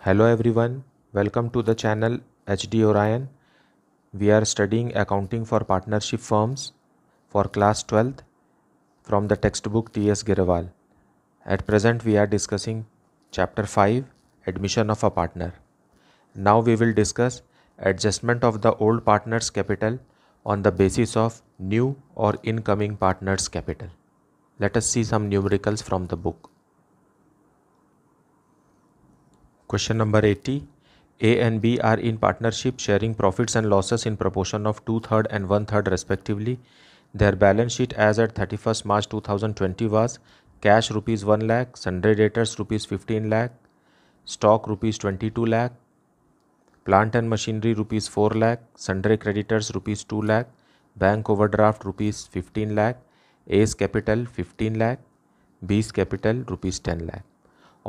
Hello everyone, welcome to the channel HD Orion. We are studying accounting for partnership firms for class 12th from the textbook T.S. Girewal. At present we are discussing chapter 5, admission of a partner. Now we will discuss adjustment of the old partner's capital on the basis of new or incoming partner's capital. Let us see some numericals from the book. Question number 80. A and B are in partnership sharing profits and losses in proportion of 2/3 and 1/3 respectively. Their balance sheet as at 31st March 2020 was cash rupees 1 lakh, sundry debtors rupees 15 lakh, stock rupees 22 lakh, plant and machinery rupees 4 lakh, sundry creditors rupees 2 lakh, bank overdraft rupees 15 lakh, A's capital 15 lakh, B's capital rupees 10 lakh.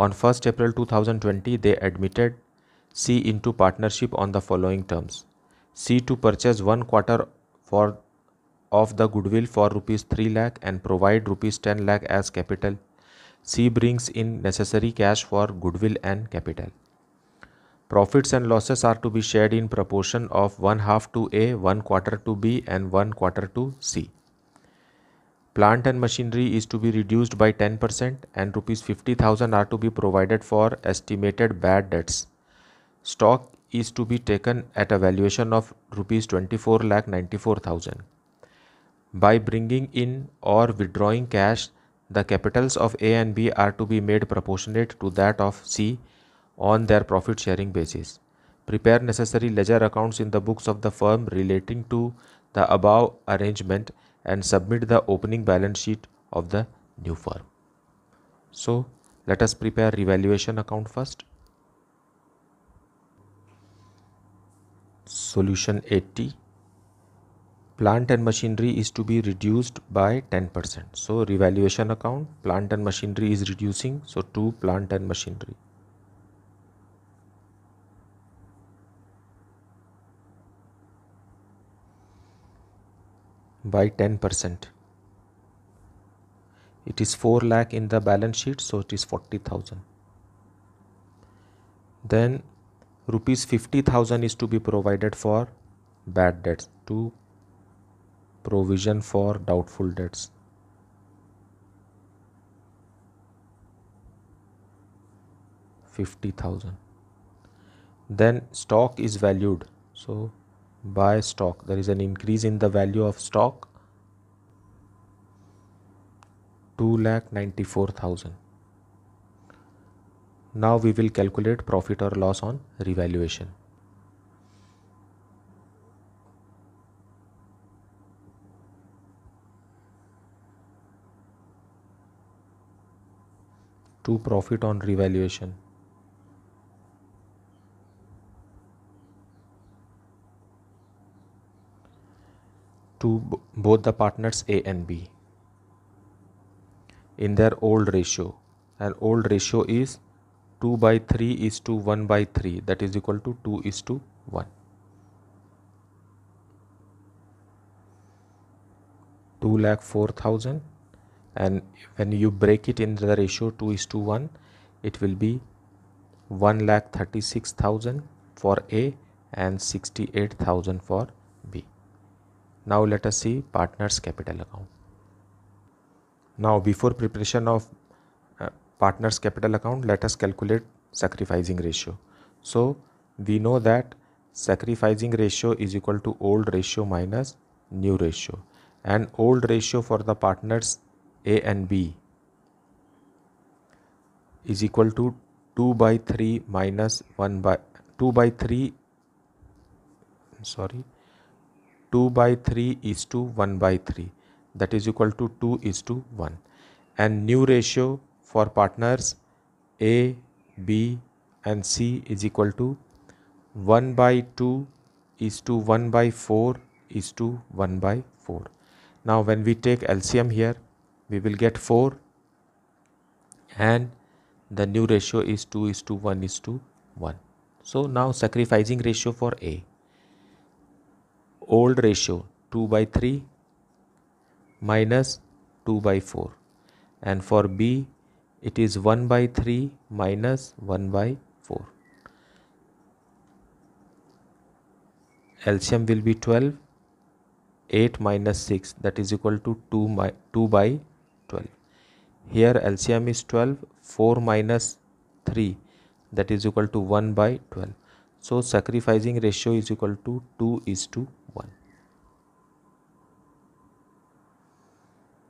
On 1st April 2020, they admitted C into partnership on the following terms. C to purchase 1/4 of the goodwill for rupees 3 lakh and provide rupees 10 lakh as capital. C brings in necessary cash for goodwill and capital. Profits and losses are to be shared in proportion of 1/2 to A, 1/4 to B and 1/4 to C. Plant and machinery is to be reduced by 10% and rupees 50,000 are to be provided for estimated bad debts. Stock is to be taken at a valuation of rupees 24,94,000. By bringing in or withdrawing cash, the capitals of A and B are to be made proportionate to that of C on their profit sharing basis. Prepare necessary ledger accounts in the books of the firm relating to the above arrangement and submit the opening balance sheet of the new firm. So let us prepare revaluation account first. Solution 80. Plant and machinery is to be reduced by 10%. So revaluation account, plant and machinery is reducing, so to plant and machinery. By 10%. It is 4 lakh in the balance sheet, so it is 40,000. Then rupees 50,000 is to be provided for bad debts, to provision for doubtful debts. $50,000. Then stock is valued, so by stock there is an increase in the value of stock, 2,94,000. Now we will calculate profit or loss on revaluation. To profit on revaluation. To both the partners A and B in their old ratio, and old ratio is 2/3 is to 1/3, that is equal to 2:1. 2,04,000, and when you break it in the ratio 2:1, it will be 1,36,000 for A and 68,000 for B. Now let us see partners capital account. Now before preparation of partners capital account, let us calculate sacrificing ratio. So we know that sacrificing ratio is equal to old ratio minus new ratio, and old ratio for the partners A and B is equal to 2/3 minus 2/3 is to 1/3, that is equal to 2:1. And new ratio for partners A, B and C is equal to 1/2 is to 1/4 is to 1/4. Now when we take LCM here, we will get 4, and the new ratio is 2:1:1. So now sacrificing ratio for A, old ratio 2/3 minus 2/4, and for B it is 1/3 minus 1/4. LCM will be 12. 8 minus 6, that is equal to 2 by 12. Here LCM is 12. 4 minus 3, that is equal to 1 by 12. So sacrificing ratio is equal to 2:1.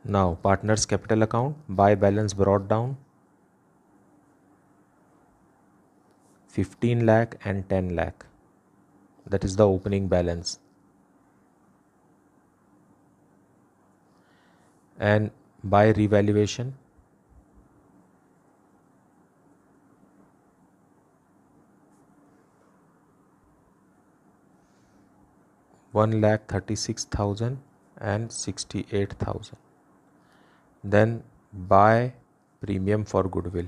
Now partners capital account, buy balance brought down 15 lakh and 10 lakh. That is the opening balance. And buy revaluation 1,36,000 and 68,000. Then buy premium for goodwill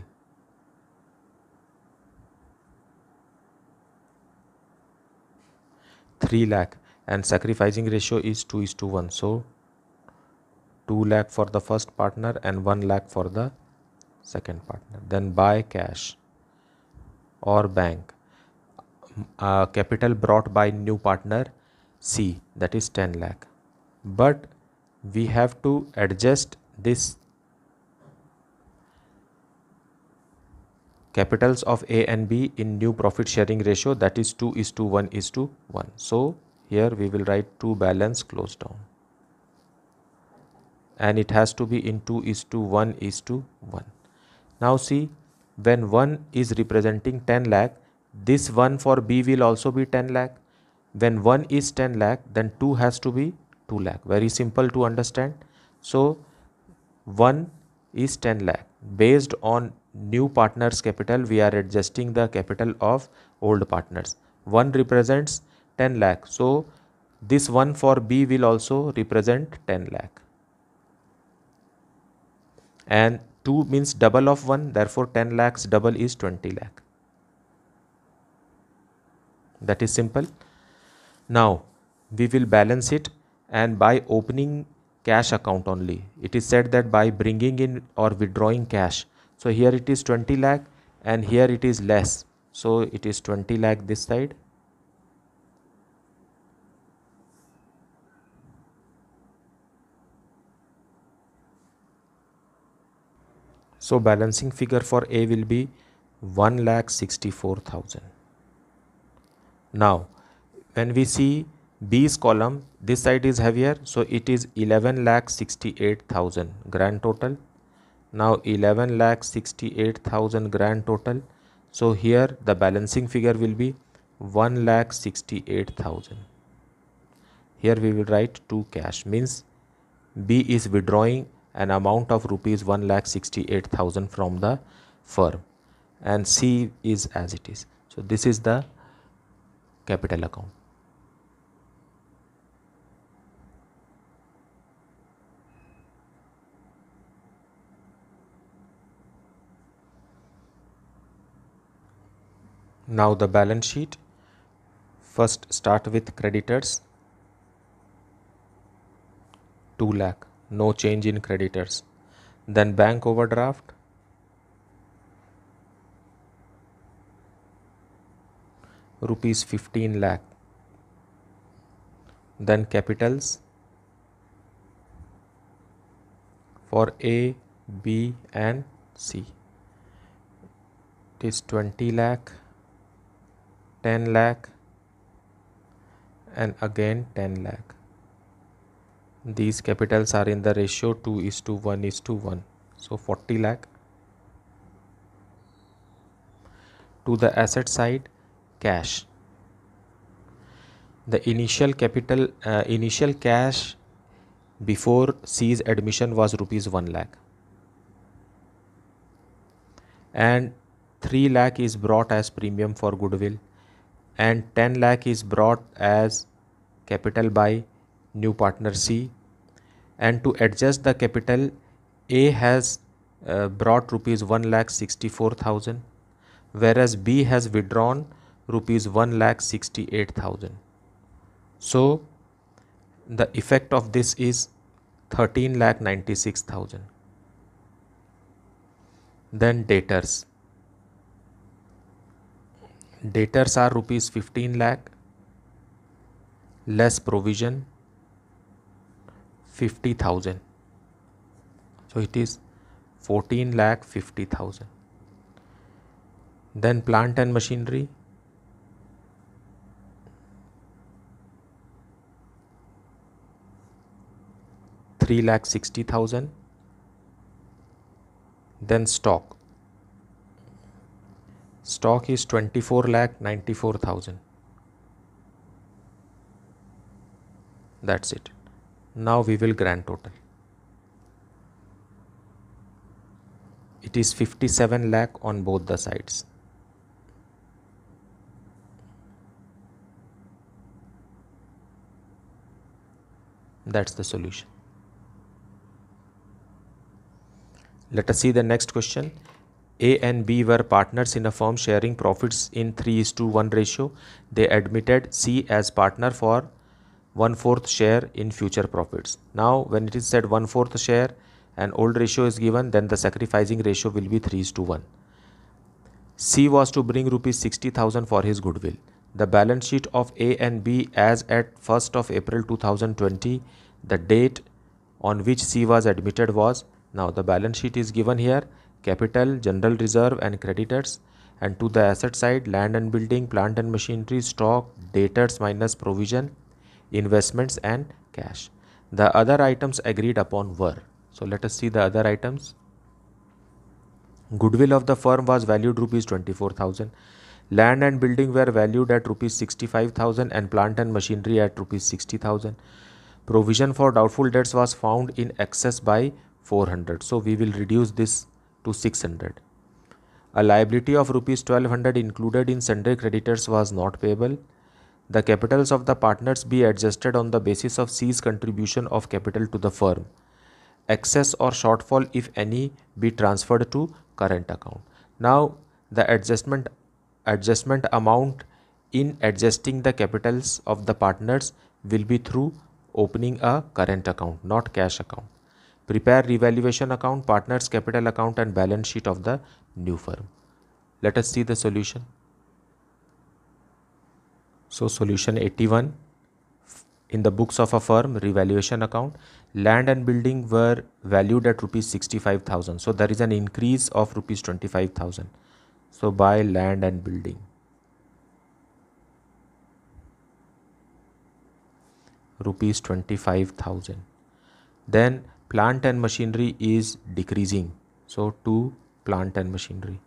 3 lakh, and sacrificing ratio is 2:1. So 2 lakh for the first partner and 1 lakh for the second partner. Then buy cash or bank. Capital brought by new partner C, that is 10 lakh. But we have to adjust this capitals of A and B in new profit sharing ratio, that is 2:1:1. So here we will write to balance close down, and it has to be in 2:1:1. Now see, when 1 is representing 10 lakh, this 1 for B will also be 10 lakh. When 1 is 10 lakh, then 2 has to be 2 lakh. Very simple to understand. So 1 is 10 lakh. Based on new partners capital, we are adjusting the capital of old partners. 1 represents 10 lakh. So this 1 for B will also represent 10 lakh. And 2 means double of 1, therefore 10 lakhs double is 20 lakh. That is simple. Now we will balance it, and by opening cash account only. It is said that by bringing in or withdrawing cash. So here it is 20 lakh and here it is less. So it is 20 lakh this side. So balancing figure for A will be 1,64,000. Now when we see B's column, this side is heavier, so it is 11,68,000 grand total. Now 11,68,000 grand total. So here the balancing figure will be 1,68,000. Here we will write to cash, means B is withdrawing an amount of rupees 1,68,000 from the firm, and C is as it is. So this is the capital account. Now the balance sheet. First start with creditors 2 lakh, no change in creditors. Then bank overdraft rupees 15 lakh. Then capitals for A, B and C. It is 20 lakh, 10 lakh and again 10 lakh. These capitals are in the ratio 2:1:1. So 40 lakh. To the asset side, cash. The initial capital, initial cash before C's admission was rupees 1 lakh. And 3 lakh is brought as premium for goodwill, and 10 lakh is brought as capital by new partner C. And to adjust the capital, A has brought rupees 1,64,000, whereas B has withdrawn rupees 1,68,000. So the effect of this is 13,96,000. Then debtors. Debtors are rupees 15 lakh, less provision 50,000. So it is 14,50,000. Then plant and machinery 3,60,000. Then stock is 24,94,000. That's it. Now we will grand total. It is 57 lakh on both the sides. That's the solution. Let us see the next question. A and B were partners in a firm sharing profits in 3:1 ratio. They admitted C as partner for 1/4 share in future profits. Now, when it is said 1/4 share and old ratio is given, then the sacrificing ratio will be 3:1. C was to bring rupees 60,000 for his goodwill. The balance sheet of A and B as at 1st of April 2020, the date on which C was admitted was, now the balance sheet is given here, capital, general reserve and creditors, and to the asset side, land and building, plant and machinery, stock, debtors minus provision, investments and cash. The other items agreed upon were, so let us see the other items. Goodwill of the firm was valued rupees 24,000. Land and building were valued at rupees 65,000 and plant and machinery at rupees 60,000. Provision for doubtful debts was found in excess by 400. So we will reduce this to 600. A liability of rupees 1200 included in sundry creditors was not payable. The capitals of the partners be adjusted on the basis of C's contribution of capital to the firm. Excess or shortfall, if any, be transferred to current account. Now the adjustment amount in adjusting the capitals of the partners will be through opening a current account, not cash account. Prepare revaluation account, partners capital account and balance sheet of the new firm. Let us see the solution. So solution 81, in the books of a firm, revaluation account, land and building were valued at rupees 65,000. So there is an increase of rupees 25,000. So buy land and building. Rupees 25,000. Then plant and machinery is decreasing. So to plant and machinery.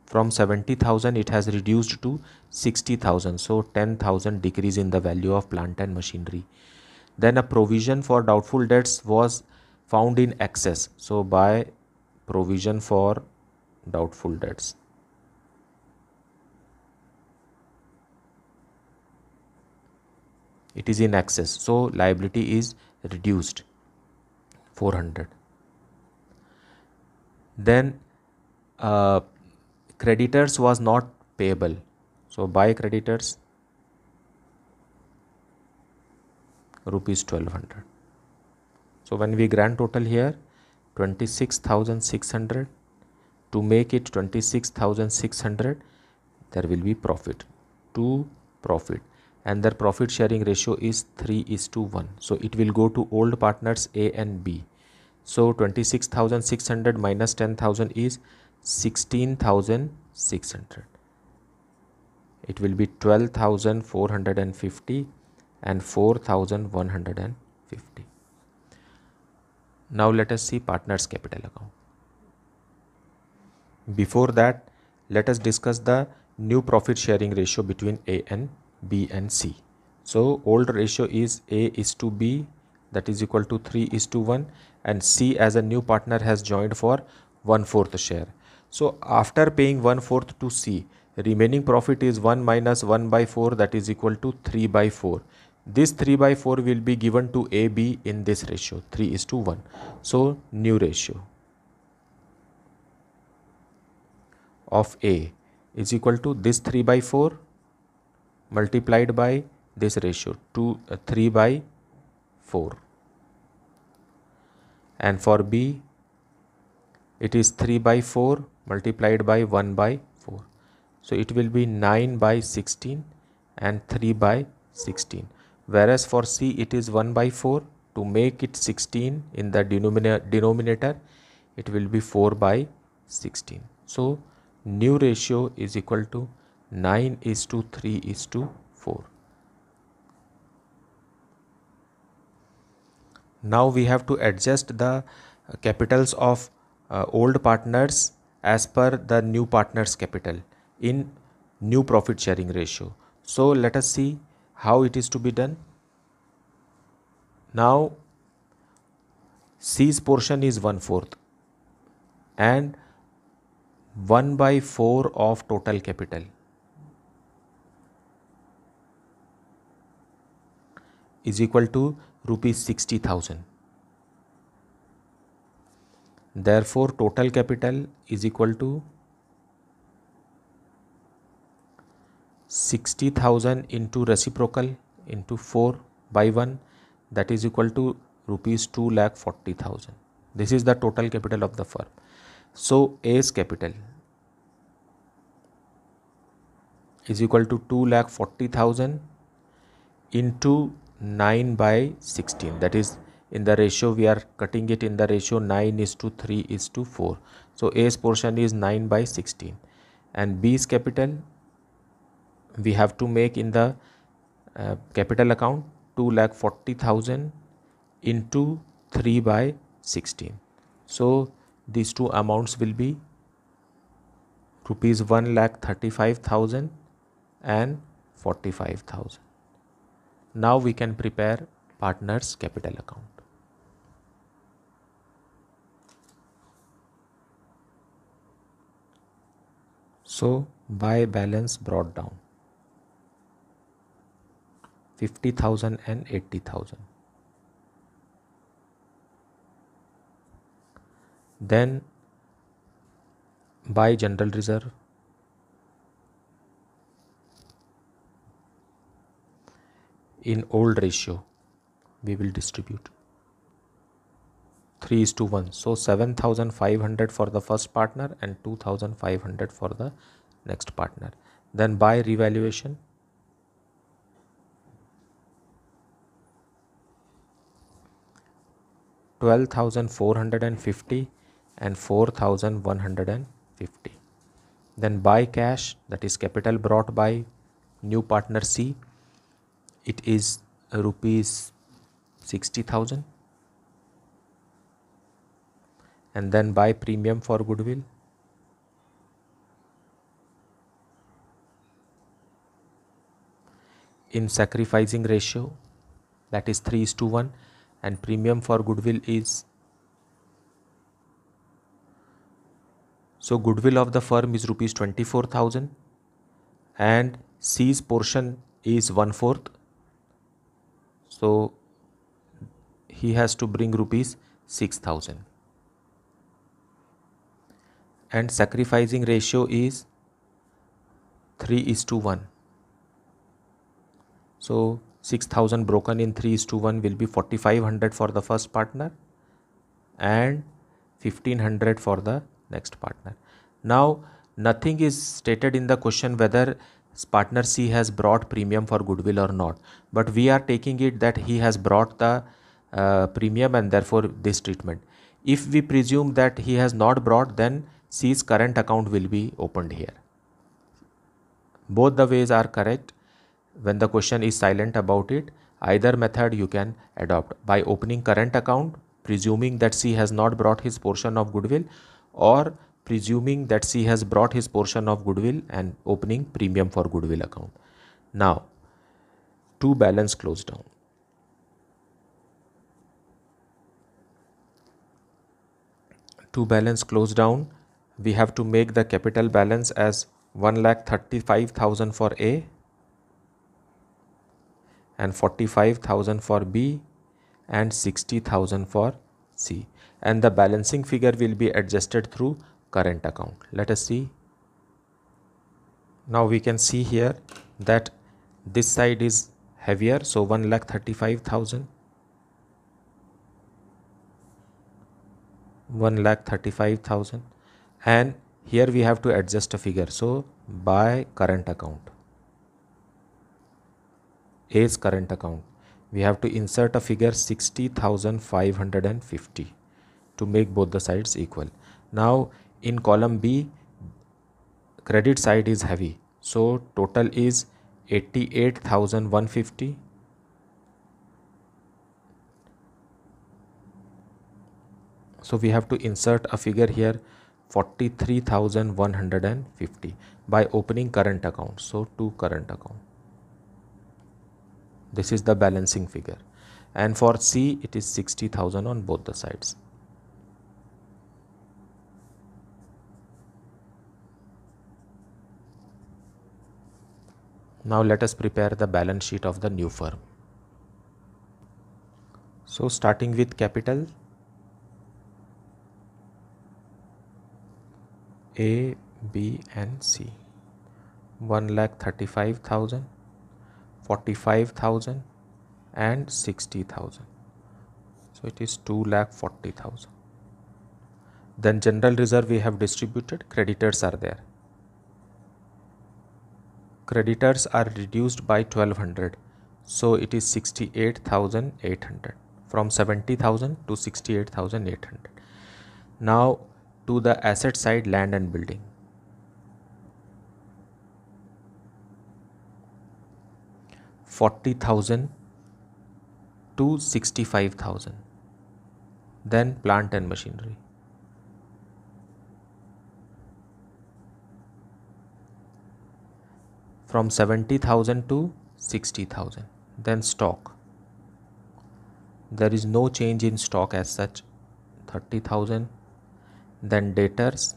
From 70,000 it has reduced to 60,000. So 10,000 decrease in the value of plant and machinery. Then a provision for doubtful debts was found in excess. So buy provision for doubtful debts. It is in excess. So liability is reduced 400. Then creditors was not payable. So buy creditors rupees 1200. So when we grand total here 26,600, to make it 26,600 there will be profit to profit, and their profit sharing ratio is 3:1. So it will go to old partners A and B. So 26,600 minus 10,000 is 16,600. It will be 12,450 and 4,150. Now let us see partners capital account. Before that, let us discuss the new profit sharing ratio between A and B and C. So old ratio is A:B, that is equal to 3:1, and C as a new partner has joined for 1/4 share. So after paying 1/4 to C, remaining profit is 1 minus 1/4, that is equal to 3/4. This 3/4 will be given to AB in this ratio 3:1. So new ratio of A is equal to this 3/4 multiplied by this ratio 3/4, and for B it is 3/4 multiplied by 1/4. So it will be 9 by 16 and 3 by 16. Whereas for C it is 1 by 4. To make it 16 in the denominator, it will be 4 by 16. So new ratio is equal to 9:3:4. Now we have to adjust the capitals of old partners as per the new partners capital in new profit sharing ratio. So let us see how it is to be done. Now C's portion is 1/4 and 1 by 4 of total capital is equal to rupees 60,000. Therefore total capital is equal to 60,000 into reciprocal into 4 by 1, that is equal to rupees 2,40,000. This is the total capital of the firm. So A's capital is equal to 2,40,000 into 9 by 16. That is, in the ratio we are cutting it in the ratio 9:3:4. So A's portion is 9 by 16 and B's capital we have to make in the capital account 2,40,000 into 3 by 16. So these two amounts will be rupees 1,35,000 and 45,000. Now we can prepare partners capital account. So by balance brought down 50,000 and 80,000. Then by general reserve in old ratio we will distribute 3:1. So 7,500 for the first partner and 2,500 for the next partner. Then by revaluation 12,450 and 4,150. Then by cash, that is capital brought by new partner C, it is rupees 60,000. And then by premium for goodwill in sacrificing ratio, that is 3:1, and premium for goodwill is, so goodwill of the firm is rupees 24,000 and C's portion is 1/4. So he has to bring rupees 6,000. And sacrificing ratio is 3:1. So 6,000 broken in 3:1 will be 4,500 for the first partner and 1,500 for the next partner. Now nothing is stated in the question whether partner C has brought premium for goodwill or not, but we are taking it that he has brought the premium and therefore this treatment. If we presume that he has not brought, then C's current account will be opened here. Both the ways are correct. When the question is silent about it, either method you can adopt by opening current account, presuming that C has not brought his portion of goodwill, or presuming that C has brought his portion of goodwill and opening premium for goodwill account. Now, to balance close down. To balance close down, we have to make the capital balance as 1,35,000 for A and 45,000 for B and 60,000 for C, and the balancing figure will be adjusted through current account. Let us see. Now we can see here that this side is heavier, so 1,35,000, 1,35,000, and Here we have to adjust a figure. So by current account, A's current account, we have to insert a figure 60,550 to make both the sides equal. Now in column B, credit side is heavy, so total is 88,150. So we have to insert a figure here 43,150 by opening current account. So to current account, this is the balancing figure, and for C it is 60,000 on both the sides. Now let us prepare the balance sheet of the new firm. So starting with capital, A, B and C, 1,35,000, 45,000 and 60,000. So it is 2,40,000. Then general reserve we have distributed, creditors are there. Creditors are reduced by 1,200. So it is 68,800. From 70,000 to 68,800. Now to the asset side, land and building. $40,000 to $65,000. Then plant and machinery. From 70,000 to 60,000. Then stock. There is no change in stock as such, 30,000. Then debtors,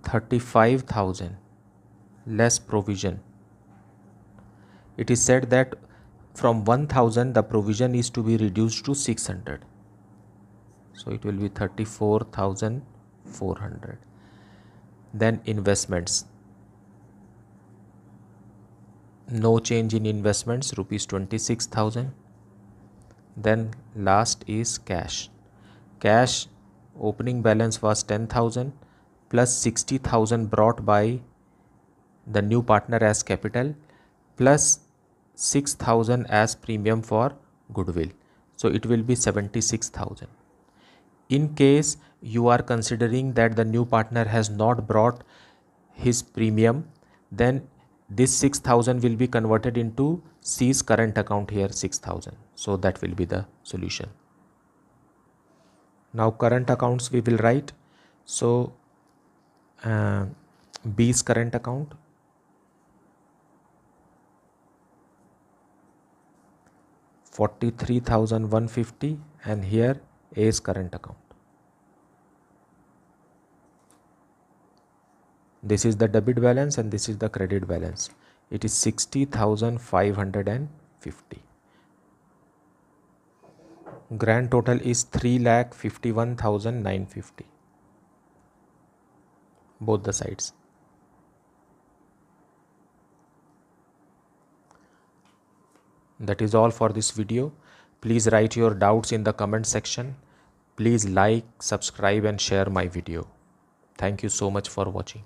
35,000 less provision. It is said that from 1,000 the provision is to be reduced to 600. So it will be 34,400. Then investments. No change in investments, rupees 26,000. Then last is cash. Cash opening balance was 10,000 plus 60,000 brought by the new partner as capital plus 6,000 as premium for goodwill. So it will be 76,000. In case you are considering that the new partner has not brought his premium, then this 6,000 will be converted into C's current account here, 6,000. So that will be the solution. Now current accounts we will write. So B's current account, $43,150, and here A's current account. This is the debit balance and this is the credit balance. It is 60,550. Grand total is 3,51,950. Both the sides. That is all for this video. Please write your doubts in the comment section. Please like, subscribe and share my video. Thank you so much for watching.